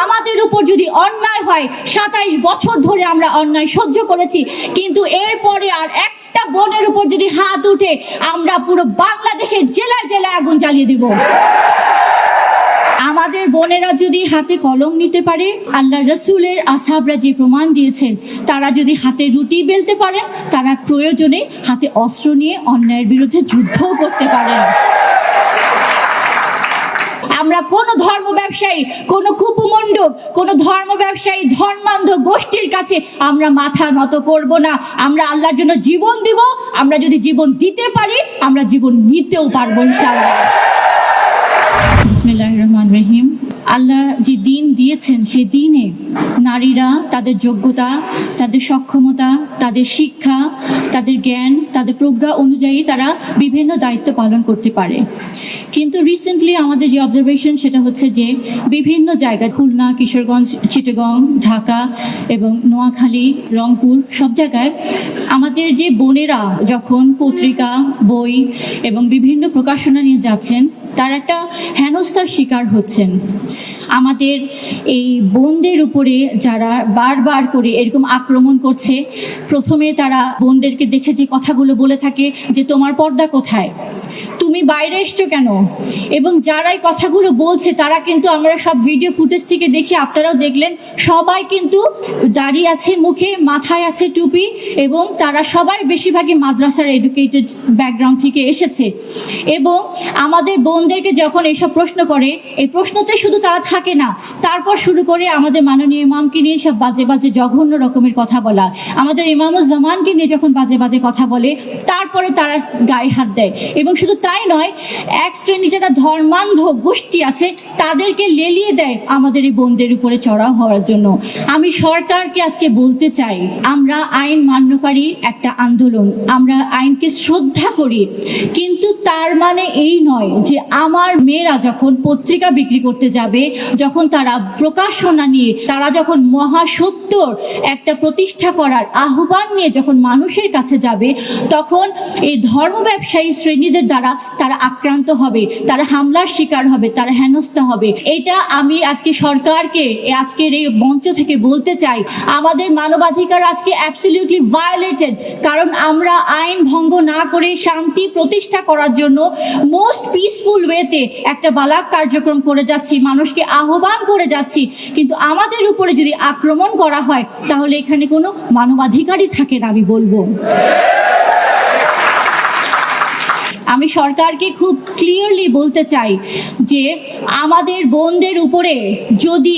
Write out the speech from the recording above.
আমাদের উপর যদি অন্যায় হয়, 27 বছর ধরে আমরা অন্যায় সহ্য করেছি, কিন্তু এরপরে আর একটা বোনের উপর যদি হাত উঠে, আমরা পুরো বাংলাদেশের জেলায় জেলায় আগুন জ্বালিয়ে দিব। আমাদের বোনেরা যদি হাতে কলম নিতে পারে, আল্লাহ রসুলের আসহাবরা যে প্রমাণ দিয়েছেন, তারা যদি হাতে রুটি বেলতে পারেন, তারা প্রয়োজনে হাতে অস্ত্র নিয়ে অন্যায়ের বিরুদ্ধে যুদ্ধও করতে পারেন। আমরা কোনো ধর্ম ব্যবসায়ী, কোনো কুপমণ্ডপ, কোনো ধর্ম ব্যবসায়ী, ধর্মান্ধ গোষ্ঠীর কাছে আমরা মাথা নত করব না। আমরা আল্লাহর জন্য জীবন দিব। আমরা যদি জীবন দিতে পারি, আমরা জীবন নিতেও পারবো ইনশাআল্লাহ। বিসমিল্লাহির রহমানির রহিম। আল্লাহ যে দিন দিয়েছেন, সেই দিনে নারীরা তাদের যোগ্যতা, তাদের সক্ষমতা, তাদের শিক্ষা, তাদের জ্ঞান, তাদের প্রজ্ঞা অনুযায়ী তারা বিভিন্ন দায়িত্ব পালন করতে পারে। কিন্তু রিসেন্টলি আমাদের যে অবজারভেশন, সেটা হচ্ছে যে বিভিন্ন জায়গায়, খুলনা, কিশোরগঞ্জ, চিটাগং, ঢাকা এবং নোয়াখালী, রংপুর, সব জায়গায় আমাদের যে বোনেরা যখন পত্রিকা, বই এবং বিভিন্ন প্রকাশনা নিয়ে যাচ্ছেন, তার একটা হেনস্থার শিকার হচ্ছেন। আমাদের এই বোনদের উপরে যারা বারবার করে এরকম আক্রমণ করছে, প্রথমে তারা বোনদেরকে দেখে যে কথাগুলো বলে থাকে যে তোমার পর্দা কোথায়, তুমি বাইরে এসছো কেন, এবং যারা এই কথাগুলো বলছে তারা কিন্তু, আমরা সব ভিডিও ফুটেজ থেকে দেখি, আপনারাও দেখলেন, সবাই কিন্তু দাড়ি আছে মুখে, মাথায় আছে টুপি, এবং তারা সবাই বেশিরভাগই মাদ্রাসার এডুকেটেড ব্যাকগ্রাউন্ড থেকে এসেছে। এবং আমাদের বোনদেরকে যখন এইসব প্রশ্ন করে, এই প্রশ্নতে শুধু তারা থাকে না, তারপর শুরু করে আমাদের মাননীয় ইমামকে নিয়ে সব বাজে বাজে জঘন্য রকমের কথা বলা, আমাদের ইমামুজ্জামানকে নিয়ে যখন বাজে বাজে কথা বলে, তারপরে তারা গায়ে হাত দেয়। এবং শুধু তাই নয়, এক শ্রেণী যারা ধর্মান্ধ গোষ্ঠী আছে, তাদেরকে লেলিয়ে দেয় আমাদের এই বোনদের উপরে চড়াও হওয়ার জন্য। আমি সরকারকে আজকে বলতে চাই, আমরা আইন মান্যকারী একটা আন্দোলন, আমরা আইনকে শ্রদ্ধা করি, কিন্তু তার মানে এই নয় যে আমার মেয়েরা যখন পত্রিকা বিক্রি করতে যাবে, যখন তারা প্রকাশনা নিয়ে, তারা যখন মহাসত্যর একটা প্রতিষ্ঠা করার আহ্বান নিয়ে যখন মানুষের কাছে যাবে, তখন এই ধর্ম ব্যবসায়ী শ্রেণীদের দ্বারা তারা আক্রান্ত হবে, তারা হামলার শিকার হবে, তারা হেনস্থা হবে। এটা আমি আজকে সরকারকে আজকের এই মঞ্চ থেকে বলতে চাই। আমাদের মানবাধিকার আজকে অ্যাবসলিউটলি ভায়োলেটেড, কারণ আমরা আইন ভঙ্গ না করে শান্তি প্রতিষ্ঠা করার জন্য মোস্ট পিসফুল ওয়েতে একটা বালাক কার্যক্রম করে যাচ্ছি, মানুষকে আহ্বান করে যাচ্ছি, কিন্তু আমাদের উপরে যদি আক্রমণ করা হয়, তাহলে এখানে কোনো মানবাধিকারই থাকে না, আমি বলবো। আমি সরকারকে খুব ক্লিয়ারলি বলতে চাই যে আমাদের বোনদের উপরে যদি